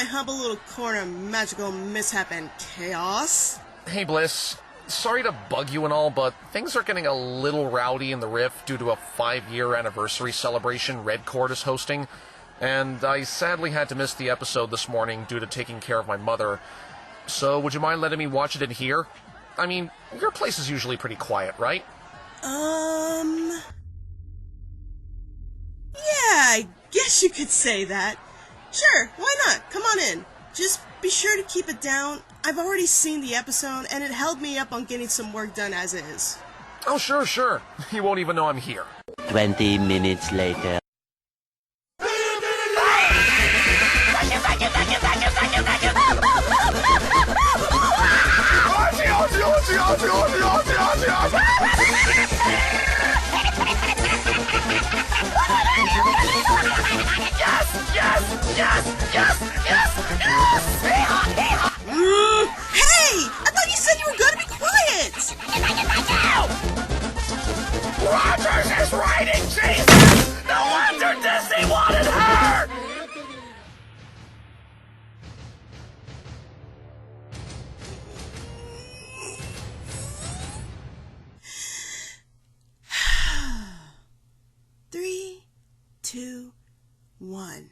humble little corner of magical mishap and chaos. Hey, Bliss. Sorry to bug you and all, but things are getting a little rowdy in the Rift due to a 5-year anniversary celebration Red Court is hosting, and I sadly had to miss the episode this morning due to taking care of my mother. So would you mind letting me watch it in here? I mean, your place is usually pretty quiet, right? Yeah, I guess you could say that. Sure, why not? Come on in. Just be sure to keep it down. I've already seen the episode, and it held me up on getting some work done as is. Oh, sure. You won't even know I'm here. 20 minutes later. Hey! I thought you said you were going to be quiet! Rogers is writing Jesus! No wonder Disney wanted her! Three, 2, 1.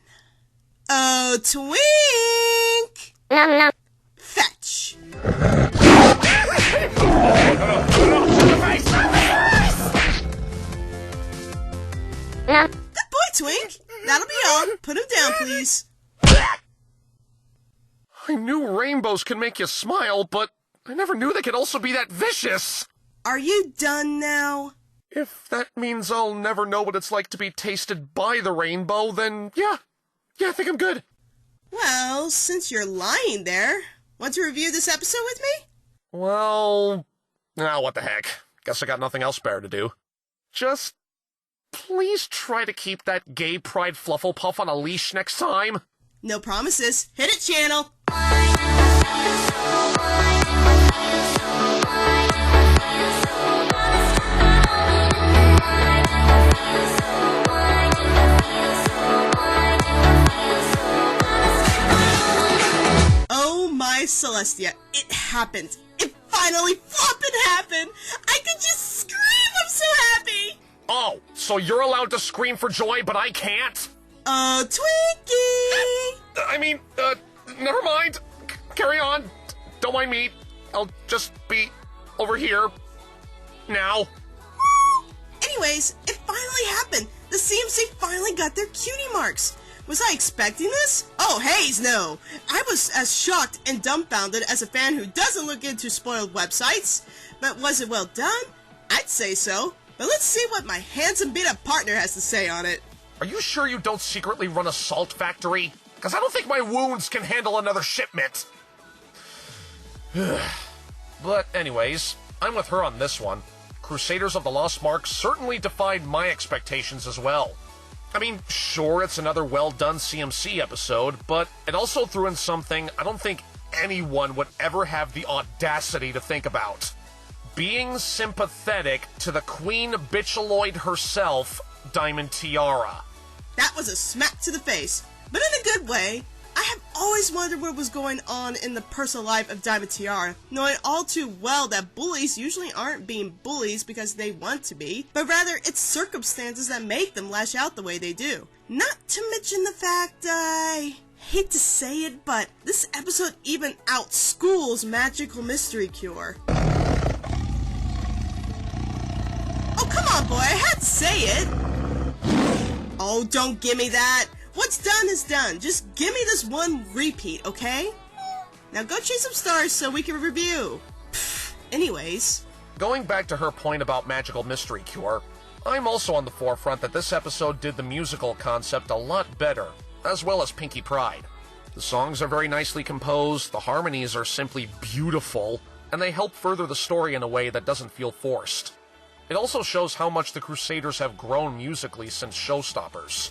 Oh, Twink! Fetch! Good boy, Twink! That'll be all. Put him down, please. I knew rainbows can make you smile, but I never knew they could also be that vicious! Are you done now? If that means I'll never know what it's like to be tasted by the rainbow, then yeah, I think I'm good. Well, since you're lying there, want to review this episode with me? Well, what the heck. Guess I got nothing else better to do. Just please try to keep that gay pride Flufflepuff on a leash next time. No promises. Hit it, channel! Oh my Celestia, it happened. It finally floppin' happened! I could just scream, I'm so happy! Oh, so you're allowed to scream for joy, but I can't? Oh, Twinkie! I mean, never mind. Carry on. Don't mind me. I'll just be over here. Now. Anyways, it finally happened. The CMC finally got their cutie marks. Was I expecting this? Oh, haze no. I was as shocked and dumbfounded as a fan who doesn't look into spoiled websites. But was it well done? I'd say so. But let's see what my handsome beat-up partner has to say on it. Are you sure you don't secretly run a salt factory? Because I don't think my wounds can handle another shipment. But anyways, I'm with her on this one. Crusaders of the Lost Mark certainly defied my expectations as well. I mean, sure, it's another well-done CMC episode, but it also threw in something I don't think anyone would ever have the audacity to think about. Being sympathetic to the Queen Bitchaloid herself, Diamond Tiara. That was a smack to the face, but in a good way. I have always wondered what was going on in the personal life of Diamond Tiara, knowing all too well that bullies usually aren't being bullies because they want to be, but rather it's circumstances that make them lash out the way they do. Not to mention the fact, I hate to say it, but this episode even outschools Magical Mystery Cure. Oh, come on, boy, I had to say it. Oh, don't gimme that. What's done is done. Just give me this one repeat, okay? Now go chase some stars so we can review. Anyways. Going back to her point about Magical Mystery Cure, I'm also on the forefront that this episode did the musical concept a lot better, as well as Pinkie Pride. The songs are very nicely composed, the harmonies are simply beautiful, and they help further the story in a way that doesn't feel forced. It also shows how much the Crusaders have grown musically since Showstoppers.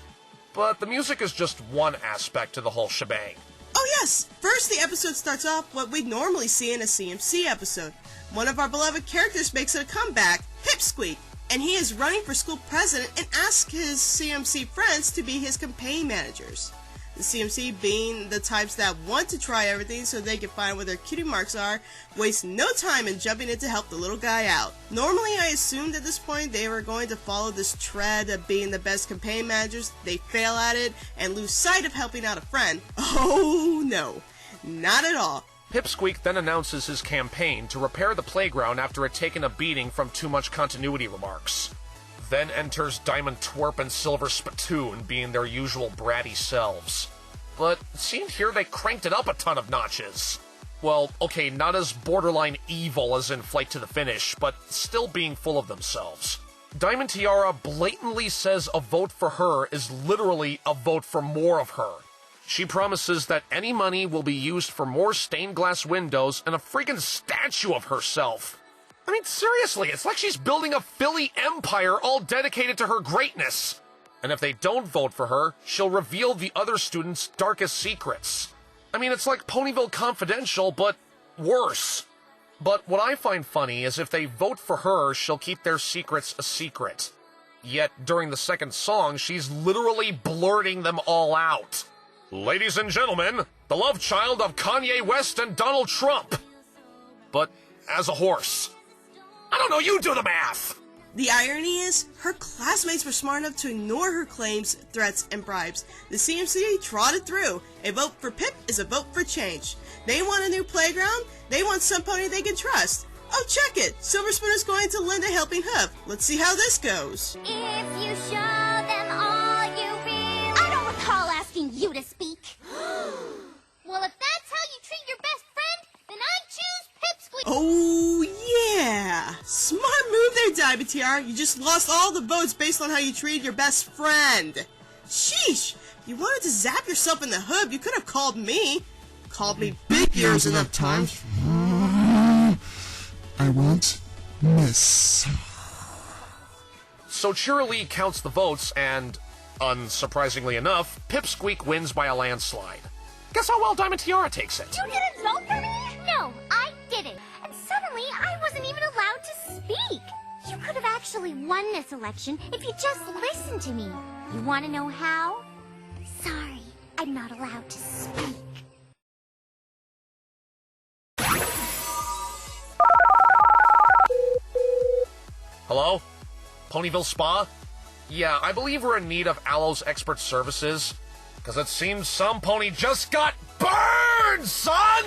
But the music is just one aspect to the whole shebang. Oh yes! First, the episode starts off what we'd normally see in a CMC episode. One of our beloved characters makes a comeback, Pipsqueak, and he is running for school president and asks his CMC friends to be his campaign managers. The CMC, being the types that want to try everything so they can find where their cutie marks are, waste no time in jumping in to help the little guy out. Normally, I assumed at this point they were going to follow this tread of being the best campaign managers. They fail at it and lose sight of helping out a friend. Oh no, not at all. Pipsqueak then announces his campaign to repair the playground after it taken a beating from too much continuity remarks. Then enters Diamond Twerp and Silver Spittoon, being their usual bratty selves. But it seemed here they cranked it up a ton of notches. Well, okay, not as borderline evil as in Flight to the Finish, but still being full of themselves. Diamond Tiara blatantly says a vote for her is literally a vote for more of her. She promises that any money will be used for more stained glass windows and a friggin' statue of herself. I mean, seriously, it's like she's building a Philly empire all dedicated to her greatness. And if they don't vote for her, she'll reveal the other students' darkest secrets. I mean, it's like Ponyville Confidential, but worse. But what I find funny is if they vote for her, she'll keep their secrets a secret. Yet, during the second song, she's literally blurting them all out. Ladies and gentlemen, the love child of Kanye West and Donald Trump. But as a horse. I don't know, you do the math! The irony is, her classmates were smart enough to ignore her claims, threats, and bribes. The CMC trotted through. A vote for Pip is a vote for change. They want a new playground. They want some pony they can trust. Oh, check it! Silver Spoon is going to lend a helping hoof. Let's see how this goes. If you show them all you really... I don't recall asking you to speak. Well, if that's how you treat your best friend, then I choose Pipsqueak. Oh, yeah! Smart move there, Diamond Tiara. You just lost all the votes based on how you treated your best friend. Sheesh! If you wanted to zap yourself in the hood, you could have called me. Called me big ears enough times. I won't miss. So Cheerilee counts the votes and, unsurprisingly enough, Pipsqueak wins by a landslide. Guess how well Diamond Tiara takes it. You didn't vote for me? No, I didn't. And suddenly, I wasn't even allowed to speak. You could have actually won this election if you just listened to me. You want to know how? Sorry, I'm not allowed to speak. Hello? Ponyville Spa? Yeah, I believe we're in need of Aloe's expert services. Because it seems some pony just got burned, son!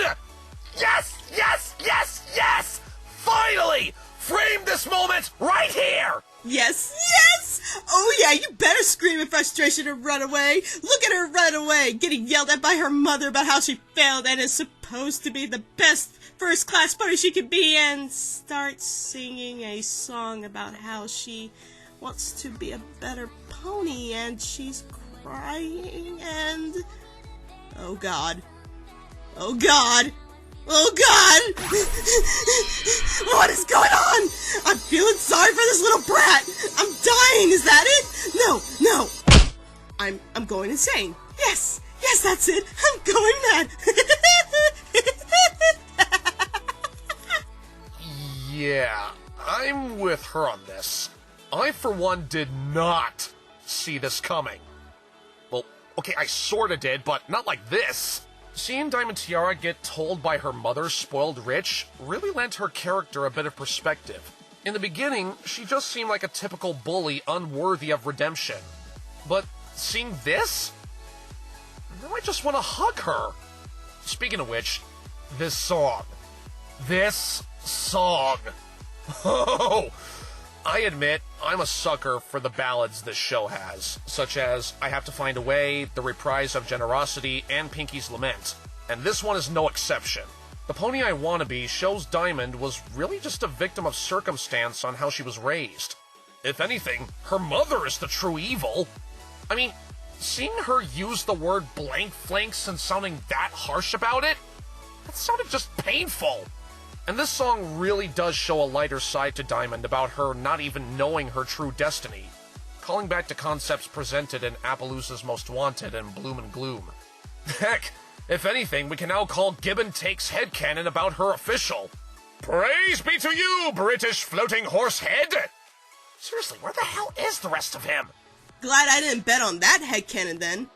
Yes, yes, yes, yes! Finally! Frame this moment right here! Yes, yes! Oh yeah, you better scream in frustration and run away. Look at her run away, getting yelled at by her mother about how she failed and is supposed to be the best first-class pony she can be, and start singing a song about how she wants to be a better pony, and she's crying, and... Oh God. Oh God. Oh God! What is going on? I'm feeling sorry for this little brat. I'm dying, is that it? No, no. I'm going insane. Yes, yes, that's it. I'm going mad. Yeah, I'm with her on this. I, for one, did not see this coming. Well, okay, I sorta did, but not like this. Seeing Diamond Tiara get told by her mother spoiled rich really lent her character a bit of perspective. In the beginning, she just seemed like a typical bully unworthy of redemption. But seeing this? Now I just want to hug her. Speaking of which, this song. This song. Oh! I admit, I'm a sucker for the ballads this show has, such as I Have to Find a Way, the reprise of Generosity, and Pinky's Lament. And this one is no exception. The Pony I Wanna Be shows Diamond was really just a victim of circumstance on how she was raised. If anything, her mother is the true evil. I mean, seeing her use the word blank flanks and sounding that harsh about it, that sounded just painful. And this song really does show a lighter side to Diamond about her not even knowing her true destiny, calling back to concepts presented in Appaloosa's Most Wanted and Bloom and Gloom. Heck, if anything, we can now call Gibbon Takes headcanon about her official. Praise be to you, British floating horse head! Seriously, where the hell is the rest of him? Glad I didn't bet on that headcanon then.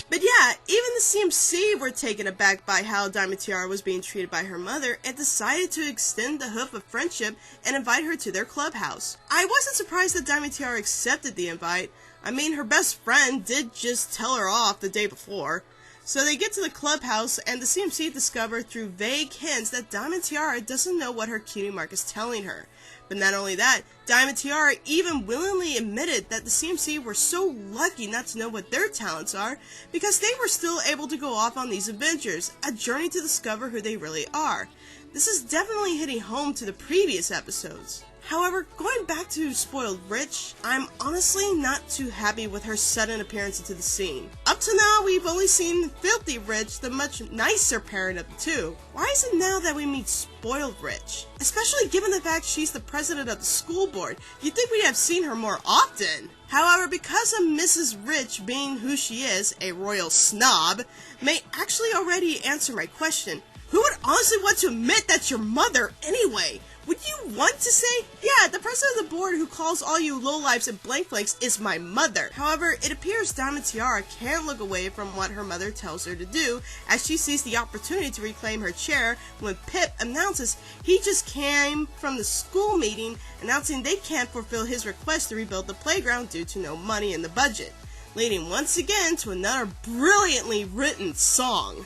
But yeah, even the CMC were taken aback by how Diamond Tiara was being treated by her mother and decided to extend the hoof of friendship and invite her to their clubhouse. I wasn't surprised that Diamond Tiara accepted the invite. I mean, her best friend did just tell her off the day before. So they get to the clubhouse, and the CMC discover through vague hints that Diamond Tiara doesn't know what her cutie mark is telling her. But not only that, Diamond Tiara even willingly admitted that the CMC were so lucky not to know what their talents are because they were still able to go off on these adventures, a journey to discover who they really are. This is definitely hitting home to the previous episodes. However, going back to Spoiled Rich, I'm honestly not too happy with her sudden appearance into the scene. Up to now, we've only seen Filthy Rich, the much nicer parent of the two. Why is it now that we meet Spoiled Rich? Especially given the fact she's the president of the school board, you'd think we'd have seen her more often. However, because of Mrs. Rich being who she is, a royal snob, may actually already answer my question. Who would honestly want to admit that's your mother anyway? Would you want to say, yeah, the president of the board who calls all you lowlifes and blanks is my mother? However, it appears Diamond Tiara can't look away from what her mother tells her to do, as she sees the opportunity to reclaim her chair when Pip announces he just came from the school meeting announcing they can't fulfill his request to rebuild the playground due to no money in the budget, leading once again to another brilliantly written song.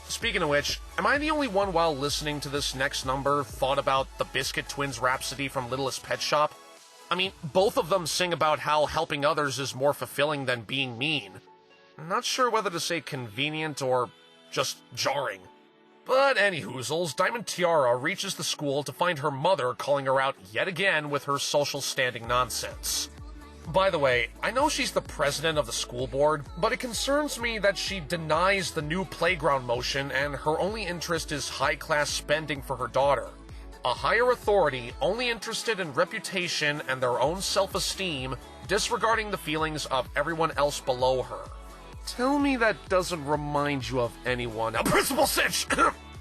Speaking of which, am I the only one while listening to this next number thought about the Biscuit Twins Rhapsody from Littlest Pet Shop? I mean, both of them sing about how helping others is more fulfilling than being mean. I'm not sure whether to say convenient or just jarring. But anywhoozles, Diamond Tiara reaches the school to find her mother calling her out yet again with her social standing nonsense. By the way, I know she's the president of the school board, but it concerns me that she denies the new playground motion and her only interest is high-class spending for her daughter. A higher authority only interested in reputation and their own self-esteem, disregarding the feelings of everyone else below her. Tell me that doesn't remind you of anyone. Now, Principal Cinch!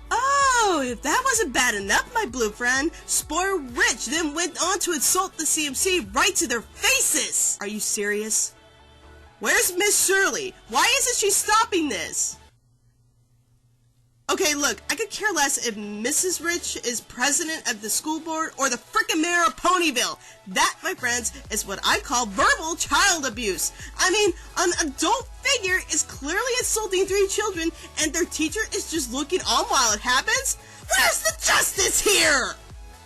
Oh, if that wasn't bad enough, my blue friend, Spoiled Rich then went on to insult the CMC right to their faces! Are you serious? Where's Miss Shirley? Why isn't she stopping this? Okay, look, I could care less if Mrs. Rich is president of the school board or the frickin' mayor of Ponyville. That, my friends, is what I call verbal child abuse. I mean, an adult figure is clearly insulting 3 children and their teacher is just looking on while it happens? Where's the justice here?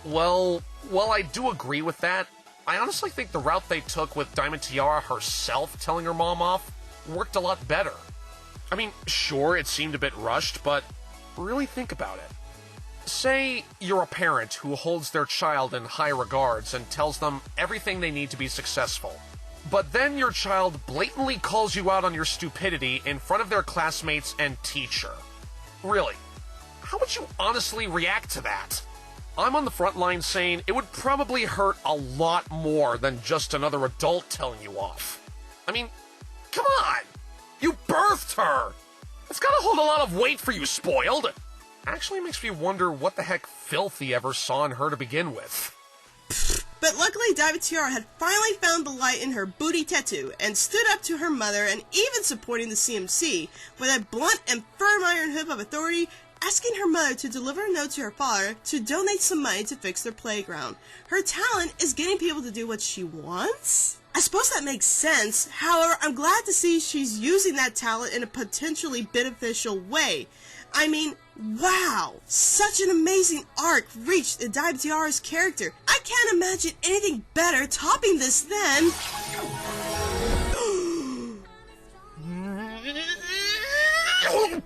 Well, while I do agree with that, I honestly think the route they took with Diamond Tiara herself telling her mom off worked a lot better. I mean, sure, it seemed a bit rushed, but really think about it. Say you're a parent who holds their child in high regards and tells them everything they need to be successful. But then your child blatantly calls you out on your stupidity in front of their classmates and teacher. Really, how would you honestly react to that? I'm on the front line saying it would probably hurt a lot more than just another adult telling you off. I mean, come on! You birthed her! It's gotta hold a lot of weight for you, Spoiled! Actually makes me wonder what the heck Filthy ever saw in her to begin with. But luckily, Diamond Tiara had finally found the light in her booty tattoo and stood up to her mother and even supporting the CMC with a blunt and firm iron hoof of authority, asking her mother to deliver a note to her father to donate some money to fix their playground. Her talent is getting people to do what she wants? I suppose that makes sense. However, I'm glad to see she's using that talent in a potentially beneficial way. I mean, wow! Such an amazing arc reached in Diamond Tiara's character. I can't imagine anything better topping this than...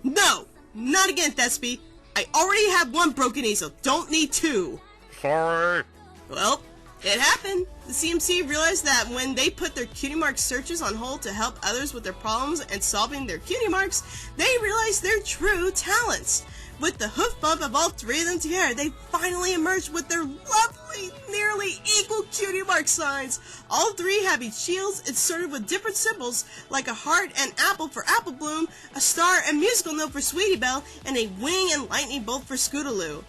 No! Not again, Thespio. I already have 1 broken easel. Don't need 2. Sorry. Well, it happened. The CMC realized that when they put their cutie mark searches on hold to help others with their problems and solving their cutie marks, they realized their true talents. With the hoof bump of all 3 of them together, they finally emerged with their lovely, nearly equal cutie mark signs. All 3 having shields inserted with different symbols, like a heart and apple for Apple Bloom, a star and musical note for Sweetie Belle, and a wing and lightning bolt for Scootaloo.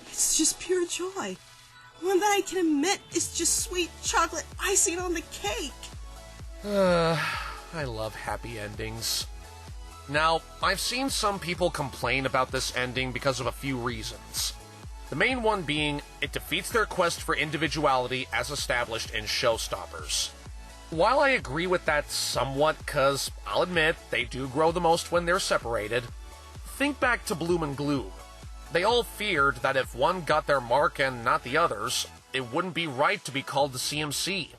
It's just pure joy. One that I can admit is just sweet chocolate icing on the cake. I love happy endings. Now, I've seen some people complain about this ending because of a few reasons. The main one being, it defeats their quest for individuality as established in Showstoppers. While I agree with that somewhat, cause I'll admit, they do grow the most when they're separated, think back to Bloom and Gloom. They all feared that if one got their mark and not the others, it wouldn't be right to be called the CMC.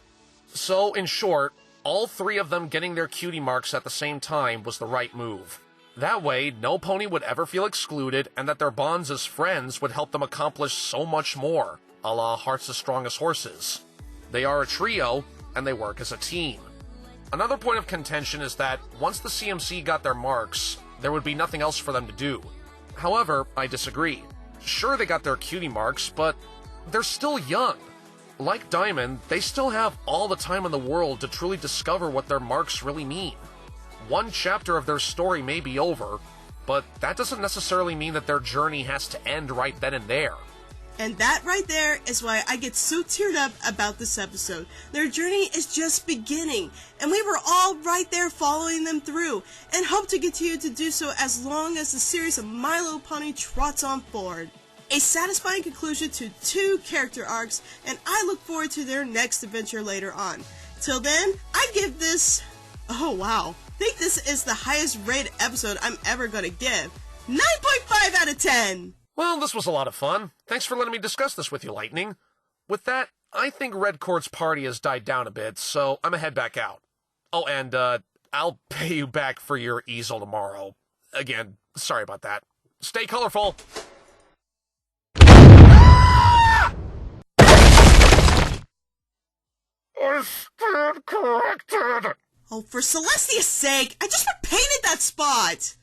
So, in short, all three of them getting their cutie marks at the same time was the right move. That way, no pony would ever feel excluded, and that their bonds as friends would help them accomplish so much more, a la Hearts as Strong as Horses. They are a trio, and they work as a team. Another point of contention is that once the CMC got their marks, there would be nothing else for them to do. However, I disagree. Sure, they got their cutie marks, but they're still young. Like Diamond, they still have all the time in the world to truly discover what their marks really mean. One chapter of their story may be over, but that doesn't necessarily mean that their journey has to end right then and there. And that right there is why I get so teared up about this episode. Their journey is just beginning, and we were all right there following them through, and hope to continue to do so as long as the series of My Little Pony trots on forward. A satisfying conclusion to 2 character arcs, and I look forward to their next adventure later on. Till then, I give this... oh wow. I think this is the highest rated episode I'm ever gonna give. 9.5 out of 10! Well, this was a lot of fun. Thanks for letting me discuss this with you, Lightning. With that, I think Red Court's party has died down a bit, so I'm gonna head back out. Oh, and, I'll pay you back for your easel tomorrow. Again, sorry about that. Stay colorful! I stand corrected! Oh, for Celestia's sake, I just repainted that spot!